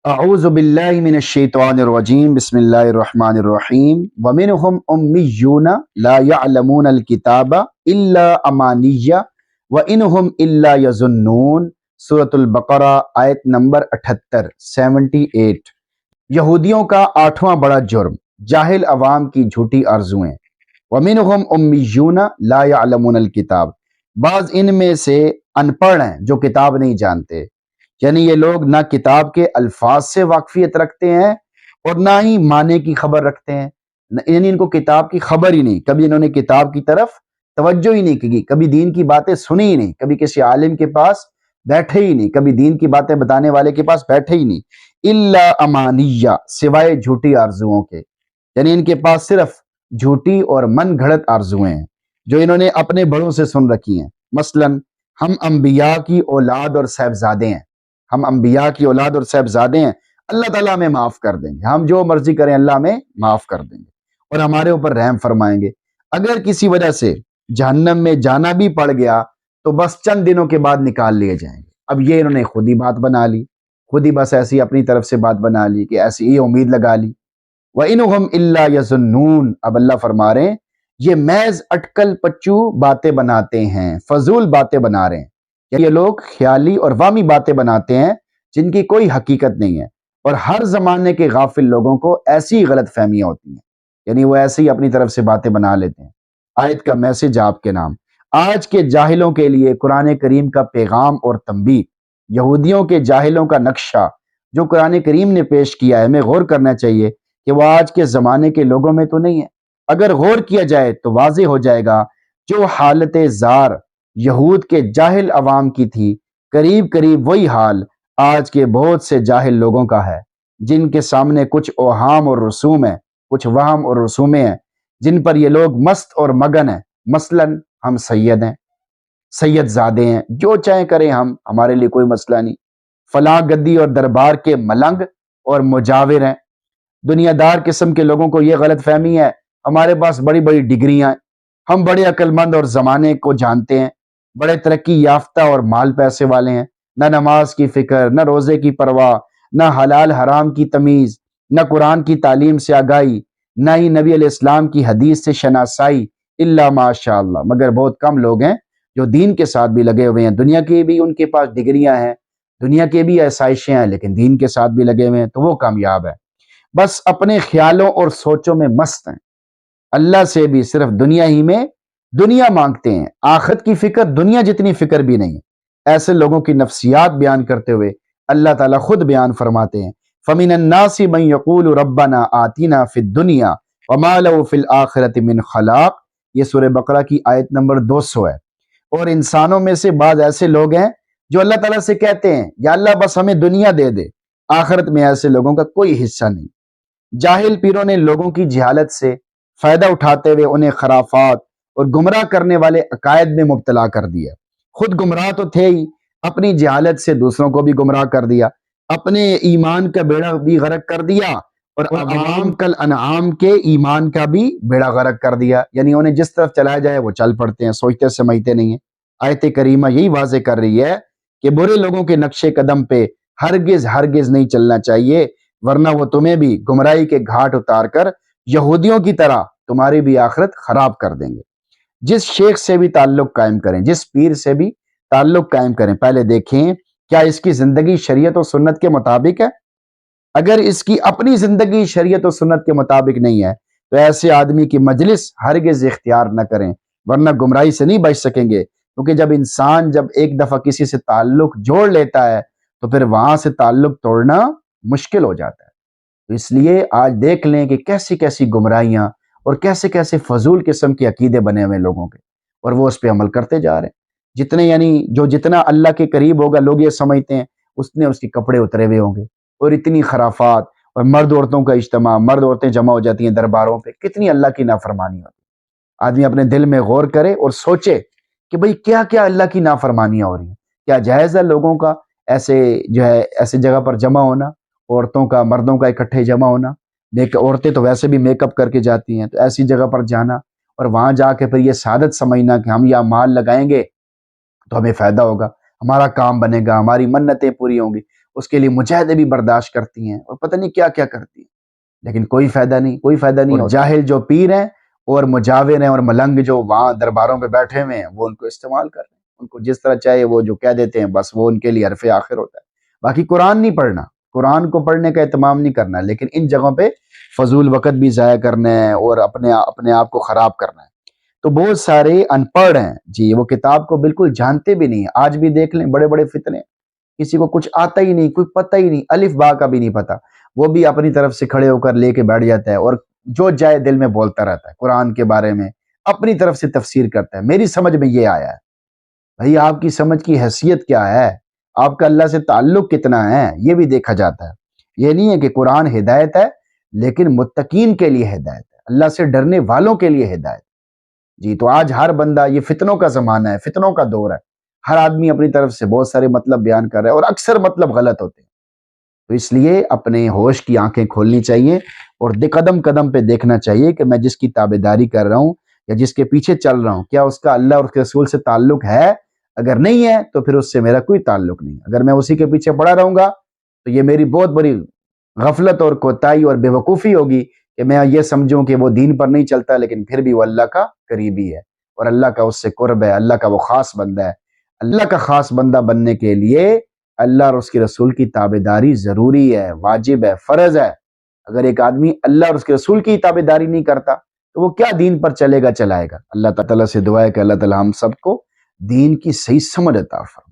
اعوذ باللہ من الشیطان الرجیم بسم اللہ الرحمن الرحیم ومنہم امیون لا یعلمون الکتاب الا امانیہ وانہم الا یظنون۔ سورۃ البقرہ آیت نمبر 78 یہودیوں کا 8واں بڑا جرم جاہل عوام کی جھوٹی آرزوئیں۔ ومنہم امیون لا یعلمون الکتاب، بعض ان میں سے ان پڑھ ہیں جو کتاب نہیں جانتے، یعنی یہ لوگ نہ کتاب کے الفاظ سے واقفیت رکھتے ہیں اور نہ ہی معنی کی خبر رکھتے ہیں، یعنی ان کو کتاب کی خبر ہی نہیں، کبھی انہوں نے کتاب کی طرف توجہ ہی نہیں کی، کبھی دین کی باتیں سنی ہی نہیں، کبھی کسی عالم کے پاس بیٹھے ہی نہیں، کبھی دین کی باتیں بتانے والے کے پاس بیٹھے ہی نہیں۔ الا امانیہ، سوائے جھوٹی آرزوؤں کے، یعنی ان کے پاس صرف جھوٹی اور من گھڑت آرزویں ہیں جو انہوں نے اپنے بڑوں سے سن رکھی ہیں۔ مثلا ہم انبیاء کی اولاد اور صاحبزادے ہیں، ہم انبیاء کی اولاد اور صاحبزادے ہیں، اللہ تعالیٰ ہمیں معاف کر دیں گے، ہم جو مرضی کریں اللہ ہمیں معاف کر دیں گے اور ہمارے اوپر رحم فرمائیں گے۔ اگر کسی وجہ سے جہنم میں جانا بھی پڑ گیا تو بس چند دنوں کے بعد نکال لیے جائیں گے۔ اب یہ انہوں نے خود ہی بات بنا لی، خود ہی بس ایسی اپنی طرف سے بات بنا لی کہ ایسی یہ امید لگا لی۔ وَإِنْهُمْ إِلَّا يَظُنُّونَ، اب اللہ فرما رہے ہیں یہ محض اٹکل پچو باتیں بناتے ہیں، فضول باتیں بنا رہے ہیں، یہ لوگ خیالی اور وامی باتیں بناتے ہیں جن کی کوئی حقیقت نہیں ہے، اور ہر زمانے کے غافل لوگوں کو ایسی غلط فہمیاں ہوتی ہیں، یعنی وہ ایسی ہی اپنی طرف سے باتیں بنا لیتے ہیں۔ آیت کا میسج آپ کے نام، آج کے جاہلوں کے لیے قرآن کریم کا پیغام اور تنبیہ، یہودیوں کے جاہلوں کا نقشہ جو قرآن کریم نے پیش کیا ہے، ہمیں غور کرنا چاہیے کہ وہ آج کے زمانے کے لوگوں میں تو نہیں ہے۔ اگر غور کیا جائے تو واضح ہو جائے گا جو حالت زار یہود کے جاہل عوام کی تھی، قریب قریب وہی حال آج کے بہت سے جاہل لوگوں کا ہے، جن کے سامنے کچھ اوہام اور رسوم ہیں، کچھ وہم اور رسومیں ہیں جن پر یہ لوگ مست اور مگن ہیں۔ مثلا ہم سید ہیں، سید زادے ہیں، جو چاہیں کریں ہم، ہمارے لیے کوئی مسئلہ نہیں۔ فلاں گدی اور دربار کے ملنگ اور مجاور ہیں۔ دنیا دار قسم کے لوگوں کو یہ غلط فہمی ہے ہمارے پاس بڑی بڑی ڈگریاں ہیں، ہم بڑے عقل مند اور زمانے کو جانتے ہیں، بڑے ترقی یافتہ اور مال پیسے والے ہیں، نہ نماز کی فکر، نہ روزے کی پرواہ، نہ حلال حرام کی تمیز، نہ قرآن کی تعلیم سے آگاہی، نہ ہی نبی علیہ السلام کی حدیث سے شناسائی، الا ماشاء اللہ، مگر بہت کم لوگ ہیں جو دین کے ساتھ بھی لگے ہوئے ہیں۔ دنیا کی بھی ان کے پاس ڈگریاں ہیں، دنیا کے بھی آسائشیں ہیں، لیکن دین کے ساتھ بھی لگے ہوئے ہیں تو وہ کامیاب ہے۔ بس اپنے خیالوں اور سوچوں میں مست ہیں، اللہ سے بھی صرف دنیا ہی میں دنیا مانگتے ہیں، آخرت کی فکر دنیا جتنی فکر بھی نہیں ہے۔ ایسے لوگوں کی نفسیات بیان کرتے ہوئے اللہ تعالیٰ خود بیان فرماتے ہیں فَمِنَ النَّاسِ مَن يَقُولُ رَبَّنَا آتِنَا فِي الدُّنْيَا وَمَا لَهُ فِي الْآخِرَةِ مِنْ خَلَاقٍ، یہ سورہ بقرہ کی آیت نمبر 200 ہے۔ اور انسانوں میں سے بعض ایسے لوگ ہیں جو اللہ تعالیٰ سے کہتے ہیں یا اللہ بس ہمیں دنیا دے دے، آخرت میں ایسے لوگوں کا کوئی حصہ نہیں۔ جاہل پیروں نے لوگوں کی جہالت سے فائدہ اٹھاتے ہوئے انہیں خرافات اور گمراہ کرنے والے عقائد میں مبتلا کر دیا۔ خود گمراہ تو تھے ہی، اپنی جہالت سے دوسروں کو بھی گمراہ کر دیا، اپنے ایمان کا بیڑا بھی غرق کر دیا اور عوام کل انعام کے ایمان کا بھی بیڑا غرق کر دیا، یعنی انہیں جس طرف چلایا جائے وہ چل پڑتے ہیں، سوچتے سمجھتے نہیں ہیں۔ آیت کریمہ یہی واضح کر رہی ہے کہ برے لوگوں کے نقش قدم پہ ہرگز ہرگز نہیں چلنا چاہیے، ورنہ وہ تمہیں بھی گمراہی کے گھاٹ اتار کر یہودیوں کی طرح تمہاری بھی آخرت خراب کر دیں گے۔ جس شیخ سے بھی تعلق قائم کریں، جس پیر سے بھی تعلق قائم کریں، پہلے دیکھیں کیا اس کی زندگی شریعت و سنت کے مطابق ہے۔ اگر اس کی اپنی زندگی شریعت و سنت کے مطابق نہیں ہے تو ایسے آدمی کی مجلس ہرگز اختیار نہ کریں، ورنہ گمراہی سے نہیں بچ سکیں گے، کیونکہ جب انسان ایک دفعہ کسی سے تعلق جوڑ لیتا ہے تو پھر وہاں سے تعلق توڑنا مشکل ہو جاتا ہے۔ تو اس لیے آج دیکھ لیں کہ کیسی کیسی گمراہیاں اور کیسے کیسے فضول قسم کے عقیدے بنے ہوئے لوگوں کے، اور وہ اس پہ عمل کرتے جا رہے ہیں۔ جتنا اللہ کے قریب ہوگا، لوگ یہ سمجھتے ہیں اس کے کپڑے اترے ہوئے ہوں گے، اور اتنی خرافات اور مرد عورتوں کا اجتماع، مرد عورتیں جمع ہو جاتی ہیں درباروں پہ، کتنی اللہ کی نافرمانی ہوتی ہے۔ آدمی اپنے دل میں غور کرے اور سوچے کہ بھئی کیا کیا اللہ کی نافرمانیاں ہو رہی ہیں، کیا جائز ہے لوگوں کا ایسے جگہ پر جمع ہونا، عورتوں کا مردوں کا اکٹھے جمع ہونا، عورتیں تو ویسے بھی میک اپ کر کے جاتی ہیں، تو ایسی جگہ پر جانا اور وہاں جا کے پھر یہ سعادت سمجھنا کہ ہم یہ مال لگائیں گے تو ہمیں فائدہ ہوگا، ہمارا کام بنے گا، ہماری منتیں پوری ہوں گی، اس کے لیے مجاہدے بھی برداشت کرتی ہیں اور پتہ نہیں کیا کیا کرتی ہیں، لیکن کوئی فائدہ نہیں، کوئی فائدہ نہیں ہوتا۔ جاہل جو پیر ہیں اور مجاور ہیں اور ملنگ جو وہاں درباروں پہ بیٹھے ہوئے ہیں وہ ان کو استعمال کر رہے ہیں، ان کو جس طرح چاہے وہ جو کہہ دیتے ہیں، بس وہ ان کے لیے حرف آخر ہوتا ہے۔ باقی قرآن نہیں پڑھنا، قرآن کو پڑھنے کا اہتمام نہیں کرنا، لیکن ان جگہوں پہ فضول وقت بھی ضائع کرنا ہے اور اپنے آپ کو خراب کرنا ہے۔ تو بہت سارے ان پڑھ ہیں جی، وہ کتاب کو بالکل جانتے بھی نہیں ہیں۔ آج بھی دیکھ لیں بڑے بڑے فتنے، کسی کو کچھ آتا ہی نہیں، کوئی پتہ ہی نہیں، الف با کا بھی نہیں پتہ، وہ بھی اپنی طرف سے کھڑے ہو کر لے کے بیٹھ جاتا ہے اور جو جائے دل میں بولتا رہتا ہے قرآن کے بارے میں، اپنی طرف سے تفسیر کرتا ہے۔ میری سمجھ میں یہ آیا ہے، بھئی آپ کی سمجھ کی حیثیت کیا ہے، آپ کا اللہ سے تعلق کتنا ہے، یہ بھی دیکھا جاتا ہے۔ یہ نہیں ہے کہ قرآن ہدایت ہے، لیکن متقین کے لیے ہدایت ہے، اللہ سے ڈرنے والوں کے لیے ہدایت جی۔ تو آج ہر بندہ، یہ فتنوں کا زمانہ ہے، فتنوں کا دور ہے، ہر آدمی اپنی طرف سے بہت سارے مطلب بیان کر رہا ہے اور اکثر مطلب غلط ہوتے ہیں۔ تو اس لیے اپنے ہوش کی آنکھیں کھولنی چاہیے اور قدم قدم پہ دیکھنا چاہیے کہ میں جس کی تابعداری کر رہا ہوں یا جس کے پیچھے چل رہا ہوں، کیا اس کا اللہ اور اس کے رسول سے تعلق ہے؟ اگر نہیں ہے تو پھر اس سے میرا کوئی تعلق نہیں۔ اگر میں اسی کے پیچھے پڑا رہوں گا تو یہ میری بہت بڑی غفلت اور کوتاہی اور بے وقوفی ہوگی کہ میں یہ سمجھوں کہ وہ دین پر نہیں چلتا، لیکن پھر بھی وہ اللہ کا قریبی ہے اور اللہ کا اس سے قرب ہے، اللہ کا وہ خاص بندہ ہے۔ اللہ کا خاص بندہ بننے کے لیے اللہ اور اس کے رسول کی تابعداری ضروری ہے، واجب ہے، فرض ہے۔ اگر ایک آدمی اللہ اور اس کے رسول کی تابعداری نہیں کرتا تو وہ کیا دین پر چلے گا، چلائے گا؟ اللہ تعالیٰ سے دعا ہے کہ اللہ تعالیٰ ہم سب کو دین کی صحیح سمجھ عطا فرمائے۔